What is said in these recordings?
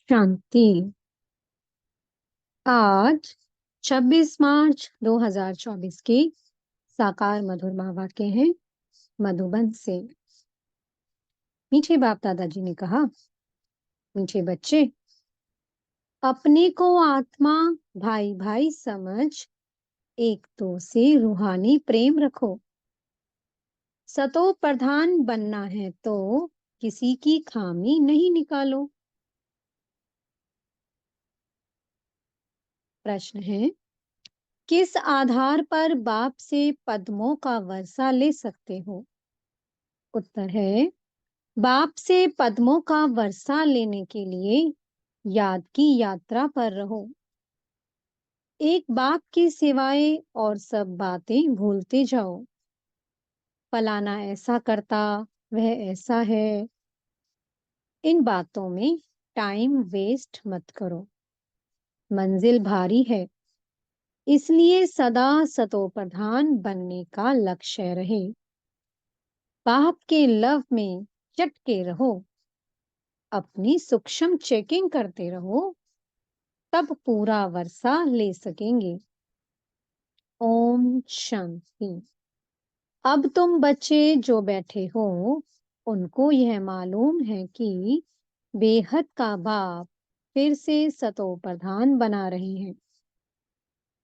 शांति। आज 26 मार्च 2024 की साकार मधुर महावाक्य हैं मधुबन से। मीठे बाप दादाजी ने कहा, मीठे बच्चे, अपने को आत्मा भाई भाई समझ एक दो से रूहानी प्रेम रखो। सतो प्रधान बनना है तो किसी की खामी नहीं निकालो। प्रश्न है, किस आधार पर बाप से पद्मों का वर्षा ले सकते हो? उत्तर है, बाप से पद्मों का वर्षा लेने के लिए याद की यात्रा पर रहो। एक बाप के सिवाय और सब बातें भूलते जाओ। फलाना ऐसा करता, वह ऐसा है, इन बातों में टाइम वेस्ट मत करो। मंजिल भारी है, इसलिए सदा सतो प्रधान बनने का लक्ष्य रहे। बाप के लव में चटके रहो, अपनी सूक्ष्म चेकिंग करते रहो, तब पूरा वर्षा ले सकेंगे। ओम शांति। अब तुम बच्चे जो बैठे हो, उनको यह मालूम है कि बेहद का बाप फिर से सतो प्रधान बना रहे हैं।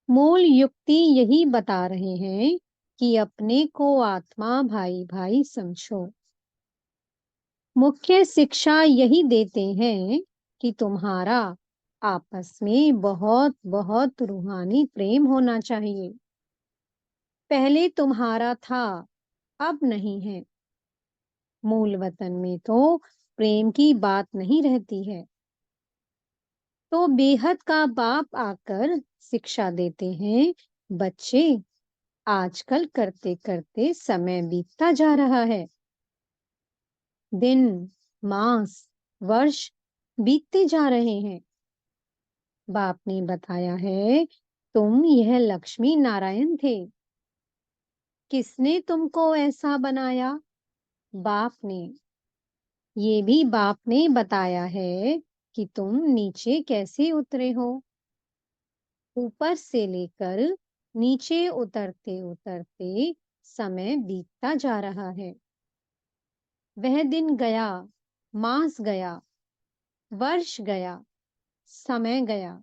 मूल युक्ति यही बता रहे हैं कि अपने को आत्मा भाई भाई समझो। मुख्य शिक्षा यही देते हैं कि तुम्हारा आपस में बहुत बहुत रूहानी प्रेम होना चाहिए। पहले तुम्हारा था, अब नहीं है। मूल वतन में तो प्रेम की बात नहीं रहती है। तो बेहद का बाप आकर शिक्षा देते हैं, बच्चे, आजकल करते करते समय बीतता जा रहा है। दिन, मास, वर्ष बीतते जा रहे हैं। बाप ने बताया है, तुम यह लक्ष्मी नारायण थे। किसने तुमको ऐसा बनाया? बाप ने। ये भी बाप ने बताया है कि तुम नीचे कैसे उतरे हो। ऊपर से लेकर नीचे उतरते उतरते समय बीतता जा रहा है। वह दिन गया, मास गया, वर्ष गया, समय गया।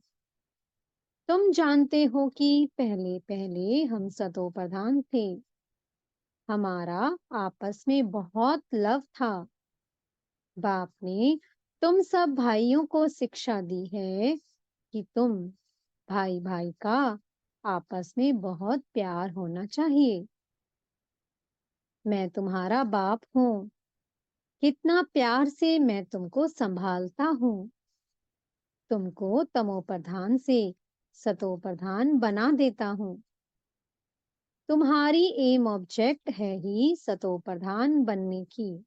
तुम जानते हो कि पहले पहले हम सतो प्रधान थे। हमारा आपस में बहुत लव था। बाप ने तुम सब भाइयों को शिक्षा दी है कि तुम भाई भाई का आपस में बहुत प्यार होना चाहिए। मैं तुम्हारा बाप हूँ, कितना प्यार से मैं तुमको संभालता हूँ। तुमको तमो प्रधान से सतो प्रधान बना देता हूँ। तुम्हारी एम ऑब्जेक्ट है ही सतो प्रधान बनने की।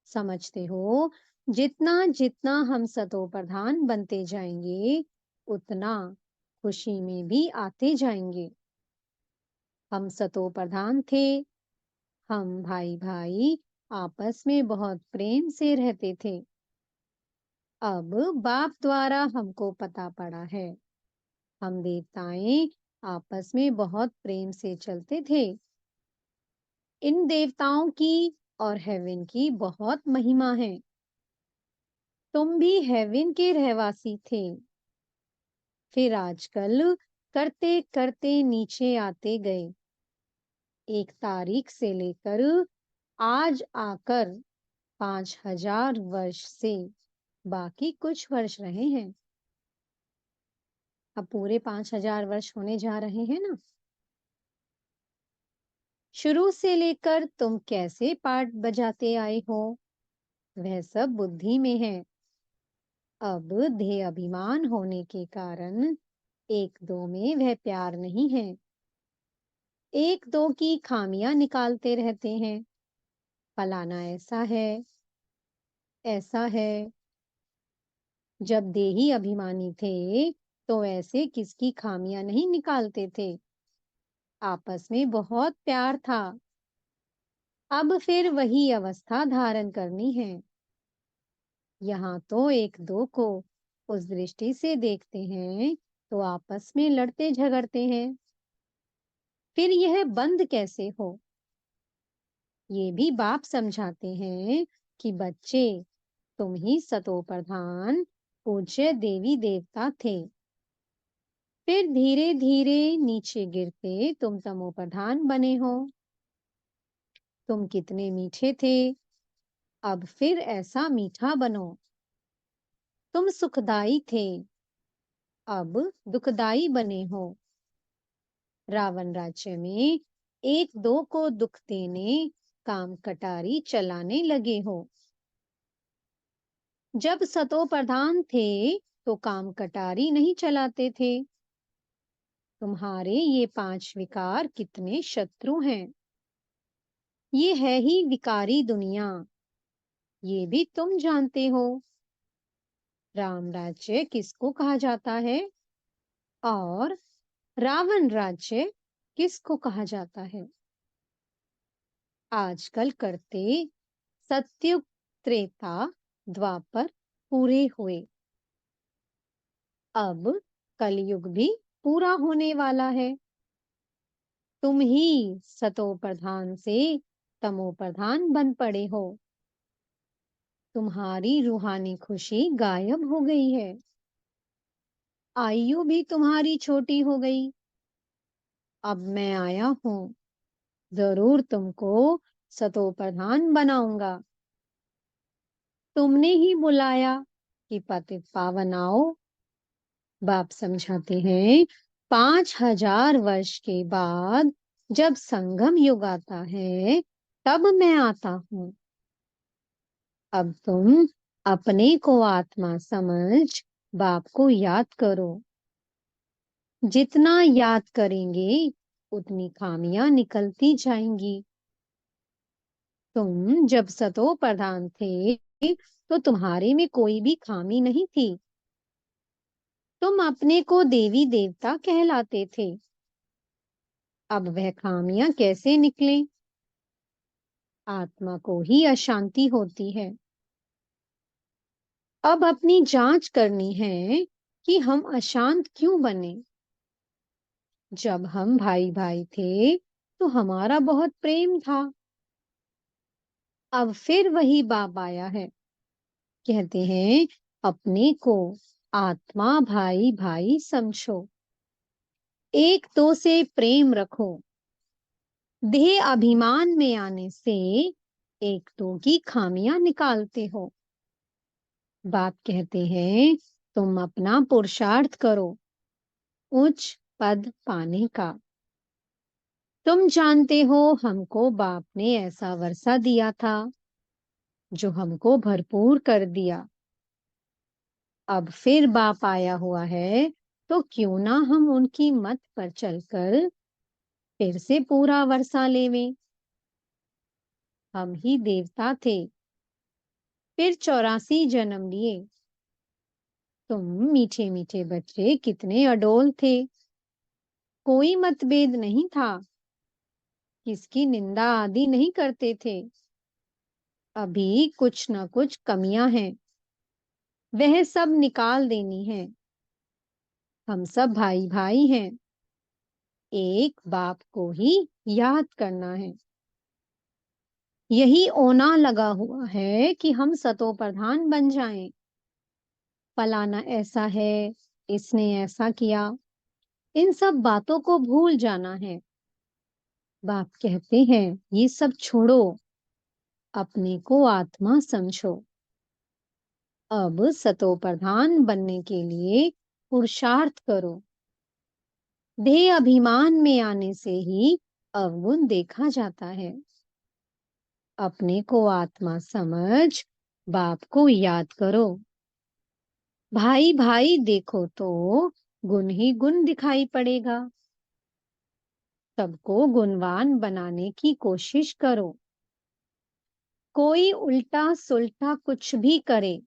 समझते हो, जितना जितना हम सतो प्रधान बनते जाएंगे, उतना खुशी में भी आते जाएंगे। हम सतो प्रधान थे, हम भाई भाई आपस में बहुत प्रेम से रहते थे। अब बाप द्वारा हमको पता पड़ा है, हम देवताएं आपस में बहुत प्रेम से चलते थे। इन देवताओं की और हेवन की बहुत महिमा है। तुम भी हेवन के रहवासी थे, फिर आजकल करते करते नीचे आते गए। एक तारीख से लेकर आज आकर 5000 वर्ष से बाकी कुछ वर्ष रहे हैं। अब पूरे 5000 वर्ष होने जा रहे हैं ना। शुरू से लेकर तुम कैसे पाठ बजाते आए हो, वह सब बुद्धि में है। अब देह अभिमान होने के कारण एक दो में वह प्यार नहीं है। एक दो की खामियां निकालते रहते हैं। फलाना ऐसा है, ऐसा है। जब देही अभिमानी थे तो ऐसे किसकी खामियां नहीं निकालते थे। आपस में बहुत प्यार था। अब फिर वही अवस्था धारण करनी है। यहाँ तो एक दो को उस दृष्टि से देखते हैं तो आपस में लड़ते झगड़ते हैं। फिर यह बंद कैसे हो? ये भी बाप समझाते हैं कि बच्चे, तुम ही सतो प्रधान पूज्य देवी देवता थे। फिर धीरे धीरे नीचे गिरते तुम तमो प्रधान बने हो। तुम कितने मीठे थे, अब फिर ऐसा मीठा बनो। तुम सुखदाई थे, अब दुखदाई बने हो। रावण राज्य में एक दो को दुख देने काम कटारी चलाने लगे हो। जब सतो प्रधान थे तो काम कटारी नहीं चलाते थे। तुम्हारे ये पांच विकार कितने शत्रु हैं। ये है ही विकारी दुनिया, ये भी तुम जानते हो। राम राज्य किसको कहा जाता है और रावण राज्य किसको कहा जाता है? आजकल करते सत्युग, त्रेता, द्वापर पूरे हुए। अब कलयुग भी पूरा होने वाला है। तुम ही सतो प्रधान से तमो प्रधान बन पड़े हो। तुम्हारी रूहानी खुशी गायब हो गई है। आयु भी तुम्हारी छोटी हो गई। अब मैं आया हूँ, जरूर तुमको सतो प्रधान बनाऊंगा। तुमने ही बुलाया कि पतित पावन आओ। बाप समझाते हैं, 5000 वर्ष के बाद जब संगम युग आता है तब मैं आता हूँ। अब तुम अपने को आत्मा समझ बाप को याद करो। जितना याद करेंगे उतनी खामियां निकलती जाएंगी। तुम जब सतो प्रधान थे तो तुम्हारे में कोई भी खामी नहीं थी। तुम अपने को देवी देवता कहलाते थे। अब वह खामियां कैसे निकले? आत्मा को ही अशांति होती है। अब अपनी जांच करनी है कि हम अशांत क्यों बने। जब हम भाई भाई थे तो हमारा बहुत प्रेम था। अब फिर वही बाप आया है, कहते हैं अपने को आत्मा भाई भाई समझो। एक दो से प्रेम रखो। देह अभिमान में आने से एक दो की खामियां निकालते हो। बाप कहते हैं तुम अपना पुरुषार्थ करो उच्च पद पाने का। तुम जानते हो हमको बाप ने ऐसा वर्षा दिया था जो हमको भरपूर कर दिया। अब फिर बाप आया हुआ है तो क्यों ना हम उनकी मत पर चलकर फिर से पूरा वर्षा लेवें। हम ही देवता थे, फिर 84 जन्म लिए। तुम मीठे मीठे बच्चे कितने अडोल थे। कोई मतभेद नहीं था, किसकी निंदा आदि नहीं करते थे। अभी कुछ न कुछ कमियां हैं, वह सब निकाल देनी है। हम सब भाई भाई हैं, एक बाप को ही याद करना है। यही ओना लगा हुआ है कि हम सतो प्रधान बन जाएं। फलाना ऐसा है, इसने ऐसा किया, इन सब बातों को भूल जाना है। बाप कहते हैं ये सब छोड़ो, अपने को आत्मा समझो। अब सतो प्रधान बनने के लिए पुरुषार्थ करो। देह अभिमान में आने से ही अवगुण देखा जाता है। अपने को आत्मा समझ बाप को याद करो। भाई भाई देखो तो गुण ही गुण दिखाई पड़ेगा। सबको गुणवान बनाने की कोशिश करो। कोई उल्टा सुल्टा कुछ भी करे,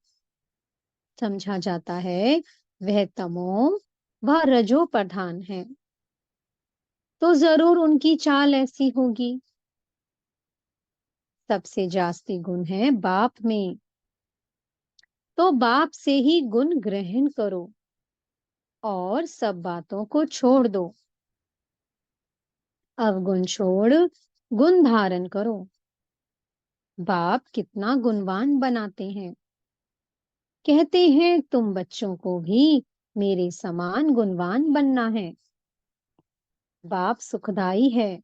समझा जाता है वह तमो वह रजो प्रधान है। तो जरूर उनकी चाल ऐसी होगी। सबसे जास्ती गुण है बाप में। तो बाप से ही गुण ग्रहण करो और सब बातों को छोड़ दो। अवगुण छोड़ गुण धारण करो। बाप कितना गुणवान बनाते हैं। कहते हैं तुम बच्चों को भी मेरे समान गुणवान बनना है। बाप सुखदाई है,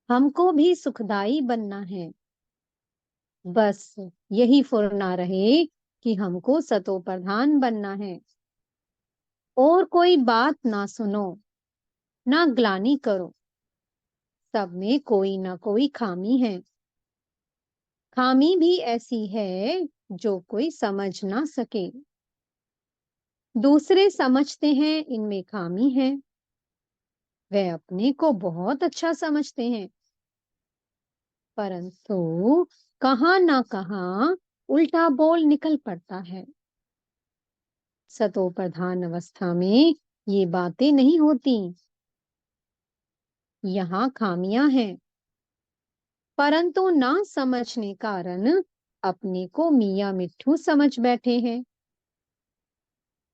हमको भी सुखदाई बनना है। बस यही फुरना रहे कि हमको सतो प्रधान बनना है। और कोई बात ना सुनो, ना ग्लानि करो। सब में कोई ना कोई खामी है। खामी भी ऐसी है जो कोई समझ ना सके। दूसरे समझते हैं इनमें खामी है, वे अपने को बहुत अच्छा समझते हैं। परंतु कहाँ ना कहाँ उल्टा बोल निकल पड़ता है। सतो प्रधान अवस्था में ये बातें नहीं होती। यहाँ खामियां हैं, परंतु ना समझने कारण अपने को मियाँ मिट्ठू समझ बैठे हैं।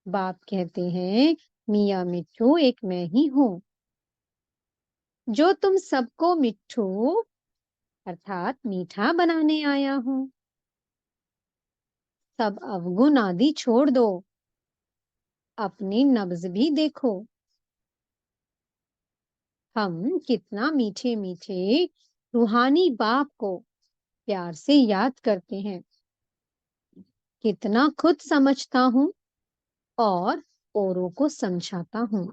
बाप कहते हैं मियाँ मिट्ठू एक मैं ही हूँ, जो तुम सबको मिट्ठू अर्थात मीठा बनाने आया हूँ। सब अवगुण आदि छोड़ दो, अपनी नब्ज भी देखो। हम कितना मीठे मीठे रूहानी बाप को प्यार से याद करते हैं। कितना खुद समझता हूँ और औरों को समझाता हूँ।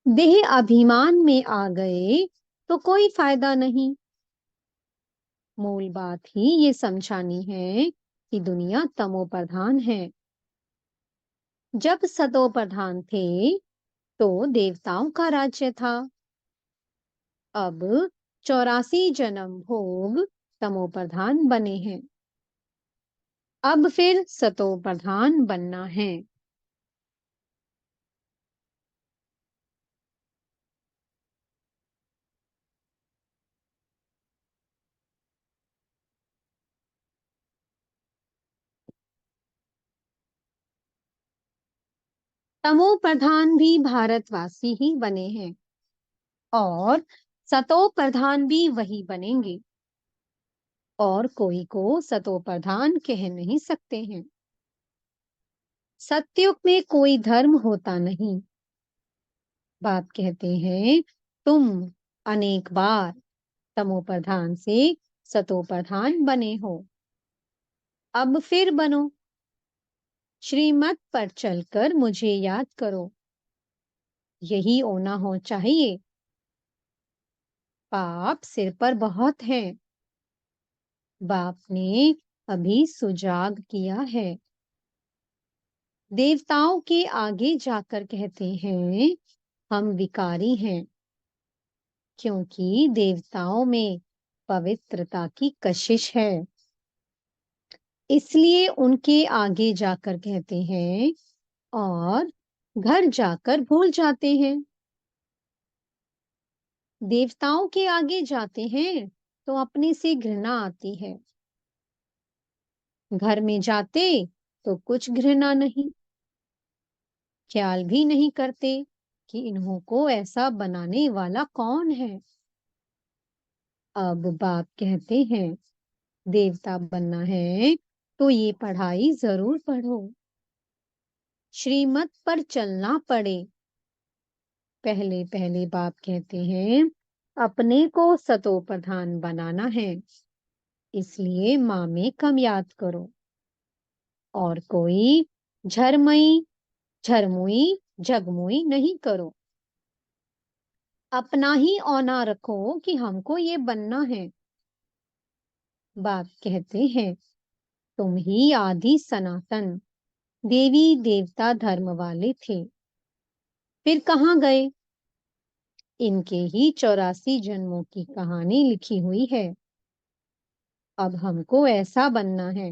देह अभिमान में आ गए तो कोई फायदा नहीं। मूल बात ही ये समझानी है कि दुनिया तमो प्रधान है। जब सतो प्रधान थे तो देवताओं का राज्य था। अब 84 जन्म भोग तमो प्रधान बने हैं। अब फिर सतो प्रधान बनना है। तमो प्रधान भी भारतवासी ही बने हैं और सतो प्रधान भी वही बनेंगे। और कोई को सतो प्रधान कह नहीं सकते हैं। सतयुग में कोई धर्म होता नहीं। बाप कहते हैं तुम अनेक बार तमो प्रधान से सतो प्रधान बने हो, अब फिर बनो। श्रीमत पर चलकर मुझे याद करो, यही होना हो चाहिए। पाप सिर पर बहुत है, बाप ने अभी सुजाग किया है। देवताओं के आगे जाकर कहते हैं हम विकारी हैं, क्योंकि देवताओं में पवित्रता की कशिश है। इसलिए उनके आगे जाकर कहते हैं और घर जाकर भूल जाते हैं। देवताओं के आगे जाते हैं तो अपने से घृणा आती है। घर में जाते तो कुछ घृणा नहीं। ख्याल भी नहीं करते कि इन्हों को ऐसा बनाने वाला कौन है। अब बाप कहते हैं देवता बनना है तो ये पढ़ाई जरूर पढ़ो, श्रीमत पर चलना पड़े। पहले पहले बाप कहते हैं अपने को सतो प्रधान बनाना है, इसलिए माँ में कम याद करो। और कोई झरमई झरमुई झगमुई नहीं करो। अपना ही औना रखो कि हमको ये बनना है। बाप कहते हैं तुम ही आदि सनातन देवी देवता धर्म वाले थे, फिर कहाँ गए। इनके ही 84 जन्मों की कहानी लिखी हुई है। अब हमको ऐसा बनना है,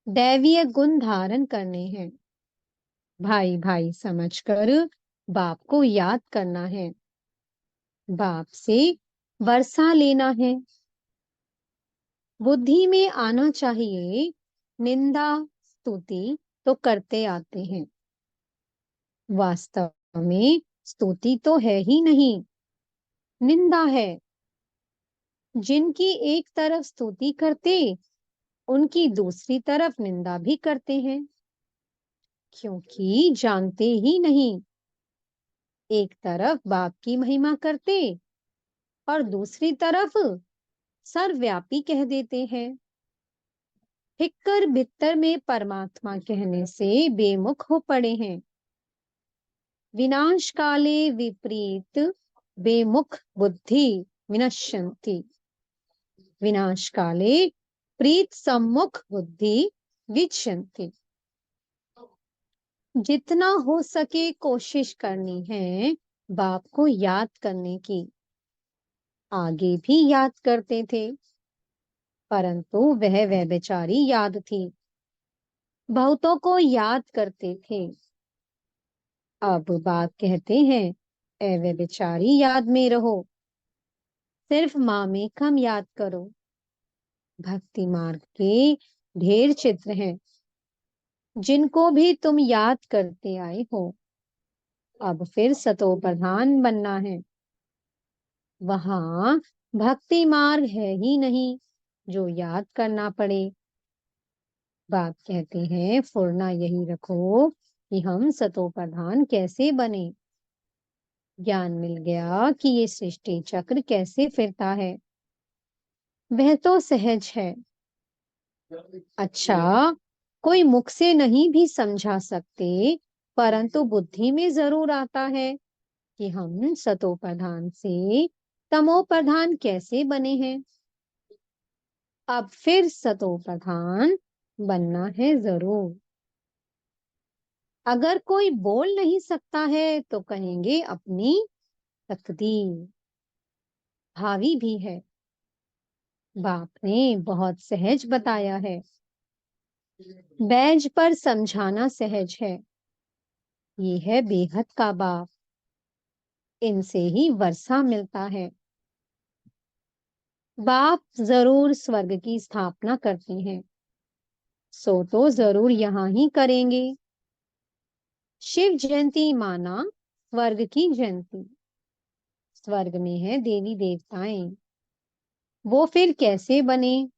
दैवीय गुण धारण करने हैं। भाई भाई समझकर बाप को याद करना है। बाप से वर्षा लेना है। बुद्धि में आना चाहिए, निंदा स्तुति तो करते आते हैं। वास्तव में स्तुति तो है ही नहीं, निंदा है। जिनकी एक तरफ स्तुति करते, उनकी दूसरी तरफ निंदा भी करते हैं, क्योंकि जानते ही नहीं। एक तरफ बाप की महिमा करते और दूसरी तरफ सर्वव्यापी कह देते हैं। हिक्कर भित्तर में परमात्मा कहने से बेमुख हो पड़े हैं। विनाश काले विपरीत बेमुख बुद्धि विनश्यन्ति। विनाश काले प्रीत सम्मुख बुद्धि विचयन्ति। जितना हो सके कोशिश करनी है बाप को याद करने की। आगे भी याद करते थे, परंतु वह बेचारी याद थी। बहुतों को याद करते थे। अब बाप कहते हैं, ए वे बेचारी याद में रहो, सिर्फ माँ में कम याद करो। भक्ति मार्ग के ढेर चित्र हैं, जिनको भी तुम याद करते आए हो। अब फिर सतो प्रधान बनना है। वहां भक्ति मार्ग है ही नहीं जो याद करना पड़े। बाप कहते हैं, फुरना यही रखो कि हम सतो प्रधान कैसे बने। ज्ञान मिल गया कि ये सृष्टि चक्र कैसे फिरता है, वह तो सहज है। अच्छा, कोई मुख से नहीं भी समझा सकते, परंतु बुद्धि में जरूर आता है कि हम सतो प्रधान से तमो प्रधान कैसे बने हैं। अब फिर सतो प्रधान बनना है जरूर। अगर कोई बोल नहीं सकता है तो कहेंगे अपनी तकदीर। भावी भी है, बाप ने बहुत सहज बताया है। बैज पर समझाना सहज है। ये है बेहद का बाप, इनसे ही वर्षा मिलता है। बाप जरूर स्वर्ग की स्थापना करते हैं, सो तो जरूर यहाँ ही करेंगे। शिव जयंती माना स्वर्ग की जयंती। स्वर्ग में है देवी देवताएं, वो फिर कैसे बने।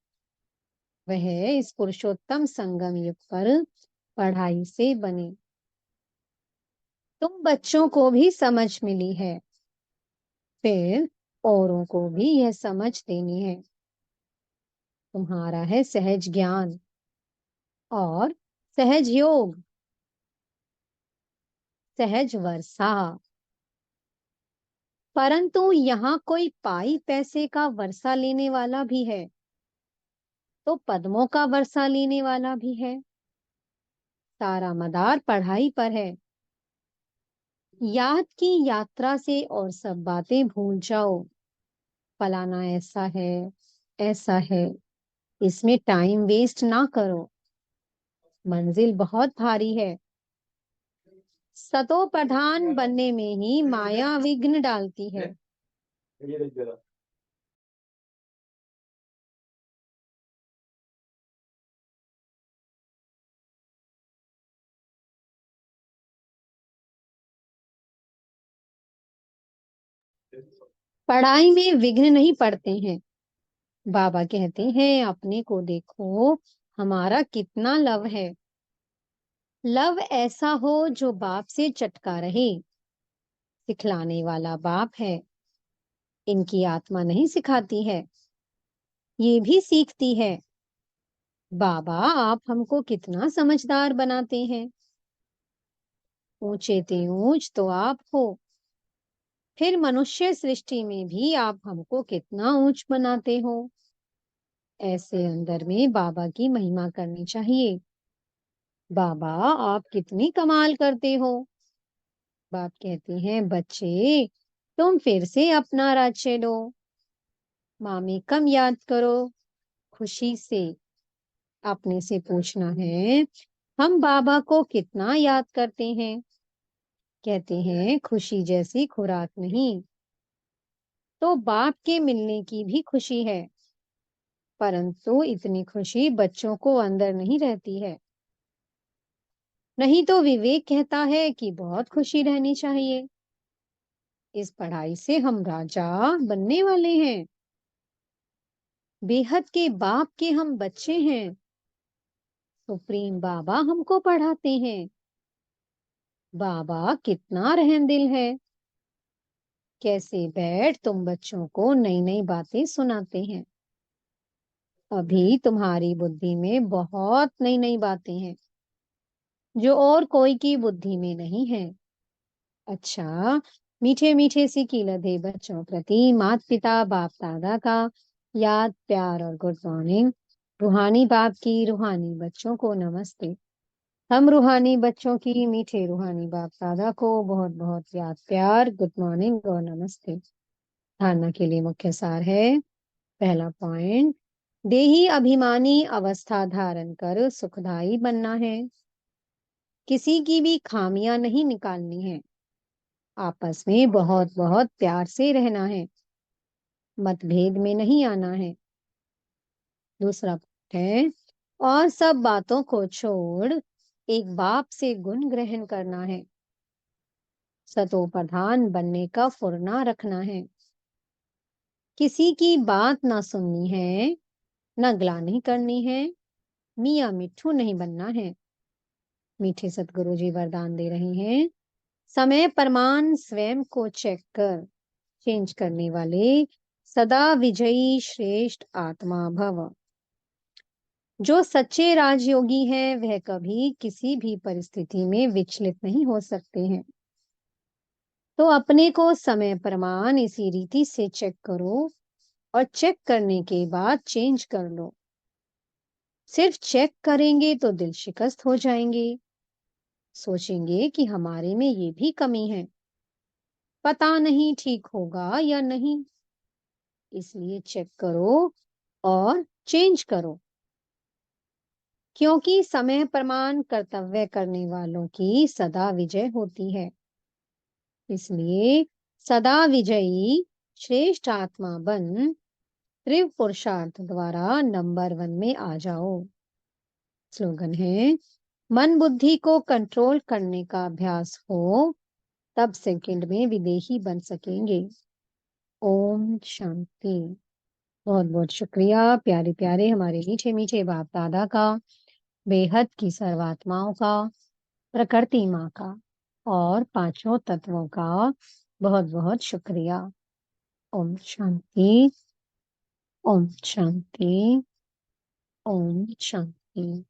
वह इस पुरुषोत्तम संगम युग पर पढ़ाई से बने। तुम बच्चों को भी समझ मिली है, फिर औरों को भी यह समझ देनी है। तुम्हारा है सहज ज्ञान और सहज योग, सहज वर्षा। परंतु यहाँ कोई पाई पैसे का वर्षा लेने वाला भी है, तो पद्मों का वर्षा लेने वाला भी है। सारा मदार पढ़ाई पर है। याद की यात्रा से और सब बातें भूल जाओ। फलाना ऐसा है, इसमें टाइम वेस्ट ना करो। मंजिल बहुत भारी है। सतो प्रधान बनने में ही माया विघ्न डालती है। पढ़ाई में विघ्न नहीं पड़ते हैं। बाबा कहते हैं, अपने को देखो, हमारा कितना लव है। लव ऐसा हो जो बाप से चटका रहे। सिखलाने वाला बाप है। इनकी आत्मा नहीं सिखाती है, ये भी सीखती है। बाबा, आप हमको कितना समझदार बनाते हैं। ऊंचे ते ऊंच तो आप हो, फिर मनुष्य सृष्टि में भी आप हमको कितना ऊंच बनाते हो। ऐसे अंदर में बाबा की महिमा करनी चाहिए। बाबा, आप कितनी कमाल करते हो। बाप कहते हैं, बच्चे, तुम फिर से अपना राज्य लो। मामी कम याद करो, खुशी से। अपने से पूछना है, हम बाबा को कितना याद करते हैं। कहते हैं, खुशी जैसी खुराक नहीं। तो बाप के मिलने की भी खुशी है। परंतु इतनी खुशी बच्चों को अंदर नहीं रहती है। नहीं तो विवेक कहता है कि बहुत खुशी रहनी चाहिए। इस पढ़ाई से हम राजा बनने वाले हैं। बेहद के बाप के हम बच्चे हैं। सुप्रीम बाबा हमको पढ़ाते हैं। बाबा कितना रहमदिल है। कैसे बैठ तुम बच्चों को नई नई बातें सुनाते हैं। अभी तुम्हारी बुद्धि में बहुत नई नई बातें हैं जो और कोई की बुद्धि में नहीं है। अच्छा, मीठे मीठे सी कीलते बच्चों प्रति माता पिता बाप दादा का याद प्यार और गुड मॉर्निंग। रूहानी बाप की रूहानी बच्चों को नमस्ते। हम रूहानी बच्चों की मीठे रूहानी बाप दादा को बहुत बहुत याद प्यार गुड मॉर्निंग और नमस्ते। धारणा के लिए मुख्य सार है। पहला पॉइंट, देही अभिमानी अवस्था धारण कर सुखदाई बनना है। किसी की भी खामियां नहीं निकालनी है। आपस में बहुत बहुत प्यार से रहना है। मतभेद में नहीं आना है। दूसरा पॉइंट है, और सब बातों को छोड़ एक बाप से गुण ग्रहण करना है। सतो प्रधान बनने का फुरना रखना है। किसी की बात ना सुननी है, ना ग्लानि करनी है। मियाँ मिट्ठू नहीं बनना है। मीठे सतगुरु जी वरदान दे रहे हैं। समय प्रमाण स्वयं को चेक कर चेंज करने वाले सदा विजयी श्रेष्ठ आत्मा भव। जो सच्चे राजयोगी हैं वह कभी किसी भी परिस्थिति में विचलित नहीं हो सकते हैं। तो अपने को समय प्रमाण इसी रीति से चेक करो और चेक करने के बाद चेंज कर लो। सिर्फ चेक करेंगे तो दिल शिकस्त हो जाएंगे। सोचेंगे कि हमारे में ये भी कमी है, पता नहीं ठीक होगा या नहीं। इसलिए चेक करो और चेंज करो, क्योंकि समय प्रमाण कर्तव्य करने वालों की सदा विजय होती है। इसलिए सदा विजयी श्रेष्ठ आत्मा बन त्रिव पुरुषार्थ द्वारा नंबर 1 में आ जाओ। स्लोगन है, मन बुद्धि को कंट्रोल करने का अभ्यास हो तब सेकंड में विदेही बन सकेंगे। ओम शांति। बहुत बहुत शुक्रिया प्यारे प्यारे हमारे मीठे मीठे बाप दादा का, बेहद की सर्वात्माओं का, प्रकृति माँ का और पांचों तत्वों का बहुत बहुत शुक्रिया। ओम शांति। ओम शांति। ओम शांति।